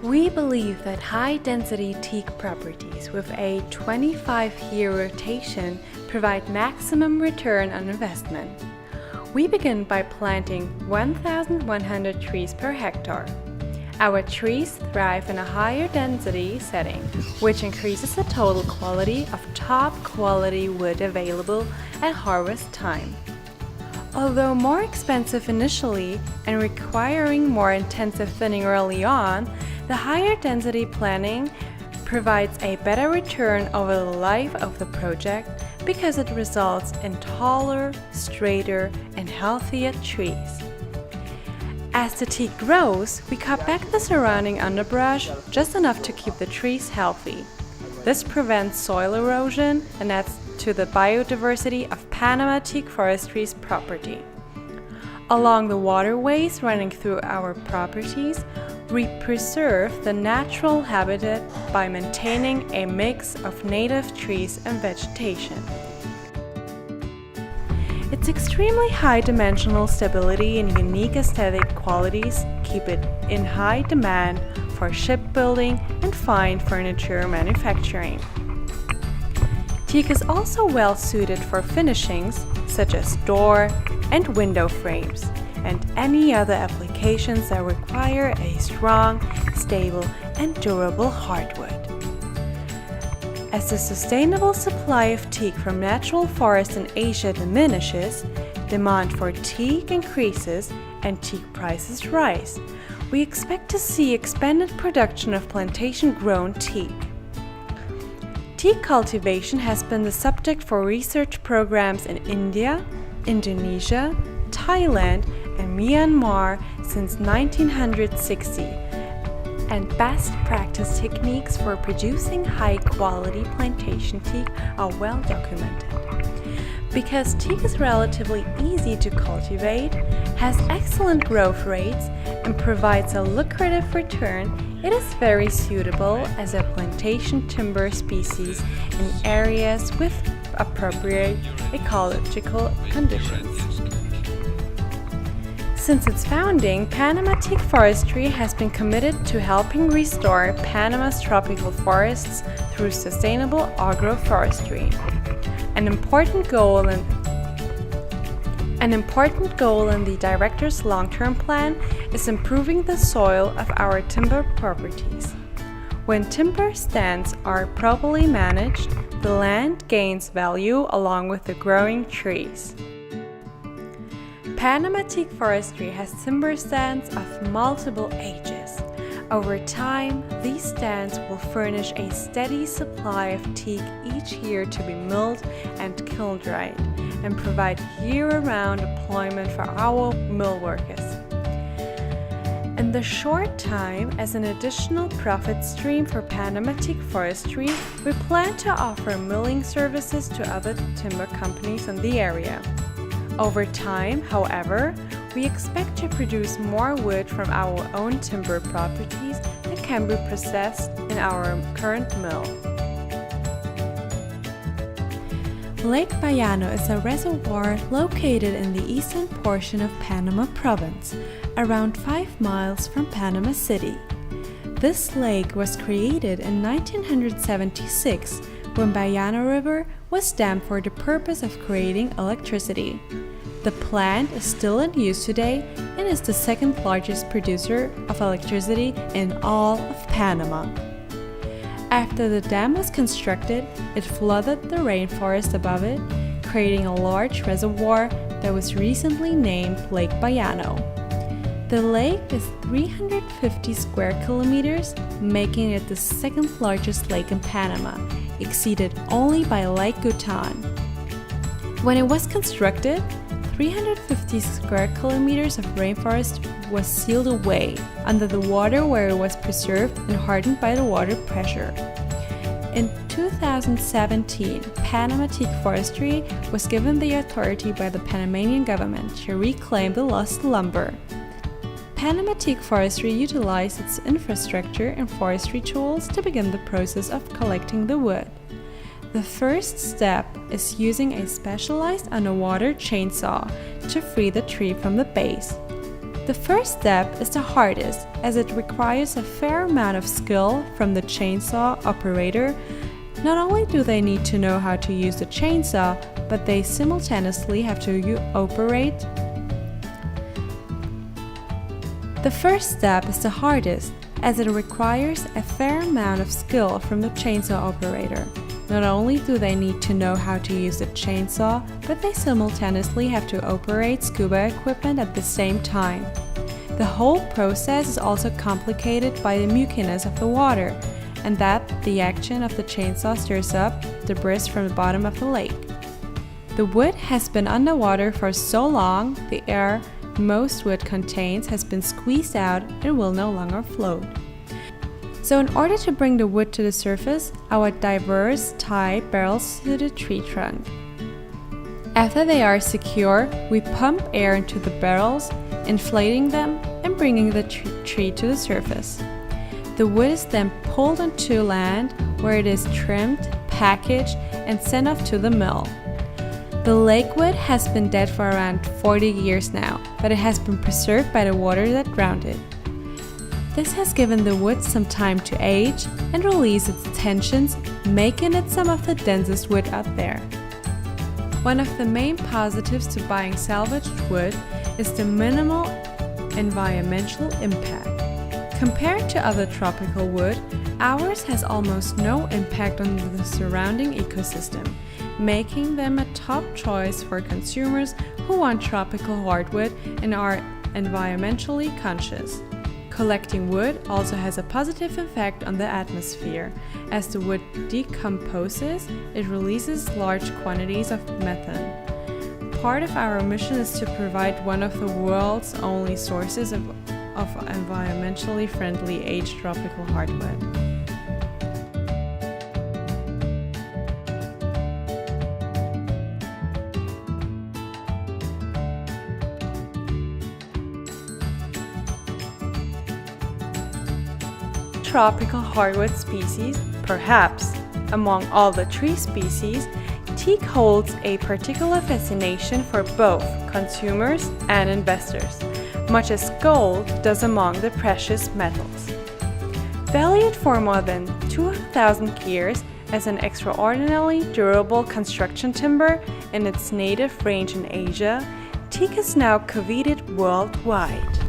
We believe that high-density teak properties with a 25-year rotation provide maximum return on investment. We begin by planting 1,100 trees per hectare. Our trees thrive in a higher density setting, which increases the total quality of top-quality wood available at harvest time. Although more expensive initially and requiring more intensive thinning early on, the higher density planting provides a better return over the life of the project because it results in taller, straighter, and healthier trees. As the teak grows, we cut back the surrounding underbrush just enough to keep the trees healthy. This prevents soil erosion and adds to the biodiversity of Panama teak forestry's property. Along the waterways running through our properties, we preserve the natural habitat by maintaining a mix of native trees and vegetation. Its extremely high dimensional stability and unique aesthetic qualities keep it in high demand for shipbuilding and fine furniture manufacturing. Teak is also well suited for finishings such as door and window frames and any other applications that require a strong, stable, and durable hardwood. As the sustainable supply of teak from natural forests in Asia diminishes, demand for teak increases, and teak prices rise, we expect to see expanded production of plantation-grown teak. Teak cultivation has been the subject for research programs in India, Indonesia, Thailand, and Myanmar since 1960, and best practice techniques for producing high-quality plantation teak are well documented. Because teak is relatively easy to cultivate, has excellent growth rates, and provides a lucrative return, it is very suitable as a plantation timber species in areas with appropriate ecological conditions. Since its founding, Panama Teak Forestry has been committed to helping restore Panama's tropical forests through sustainable agro-forestry. An important goal in the Director's long-term plan is improving the soil of our timber properties. When timber stands are properly managed, the land gains value along with the growing trees. Panama Teak Forestry has timber stands of multiple ages. Over time, these stands will furnish a steady supply of teak each year to be milled and kiln-dried, and provide year-round employment for our mill workers. In the short time, as an additional profit stream for Panama Teak Forestry, we plan to offer milling services to other timber companies in the area. Over time, however, we expect to produce more wood from our own timber properties that can be processed in our current mill. Lake Bayano is a reservoir located in the eastern portion of Panama Province, around 5 miles from Panama City. This lake was created in 1976 when Bayano River was dammed for the purpose of creating electricity. The plant is still in use today and is the second largest producer of electricity in all of Panama. After the dam was constructed, it flooded the rainforest above it, creating a large reservoir that was recently named Lake Bayano. The lake is 350 square kilometers, making it the second largest lake in Panama, exceeded only by Lake Gutan. When it was constructed, 350 square kilometers of rainforest was sealed away under the water where it was preserved and hardened by the water pressure. In 2017, Panama Teak Forestry was given the authority by the Panamanian government to reclaim the lost lumber. Panama Teak Forestry utilized its infrastructure and forestry tools to begin the process of collecting the wood. The first step is using a specialized underwater chainsaw to free the tree from the base. The first step is the hardest, as it requires a fair amount of skill from the chainsaw operator. Not only do they need to know how to use the chainsaw, but they simultaneously have to operate. The first step is the hardest, as it requires a fair amount of skill from the chainsaw operator. Not only do they need to know how to use the chainsaw, but they simultaneously have to operate scuba equipment at the same time. The whole process is also complicated by the muciness of the water, and that the action of the chainsaw stirs up debris from the bottom of the lake. The wood has been underwater for so long, the air most wood contains has been squeezed out and will no longer float. So in order to bring the wood to the surface, our divers tie barrels to the tree trunk. After they are secure, we pump air into the barrels, inflating them and bringing the tree to the surface. The wood is then pulled onto land, where it is trimmed, packaged, and sent off to the mill. The lake wood has been dead for around 40 years now, but it has been preserved by the water that drowned it. This has given the wood some time to age and release its tensions, making it some of the densest wood out there. One of the main positives to buying salvaged wood is the minimal environmental impact. Compared to other tropical wood, ours has almost no impact on the surrounding ecosystem, making them a top choice for consumers who want tropical hardwood and are environmentally conscious. Collecting wood also has a positive effect on the atmosphere. As the wood decomposes, it releases large quantities of methane. Part of our mission is to provide one of the world's only sources of environmentally friendly aged tropical hardwood. Tropical hardwood species, perhaps among all the tree species, teak holds a particular fascination for both consumers and investors, much as gold does among the precious metals. Valued for more than 2,000 years as an extraordinarily durable construction timber in its native range in Asia, teak is now coveted worldwide.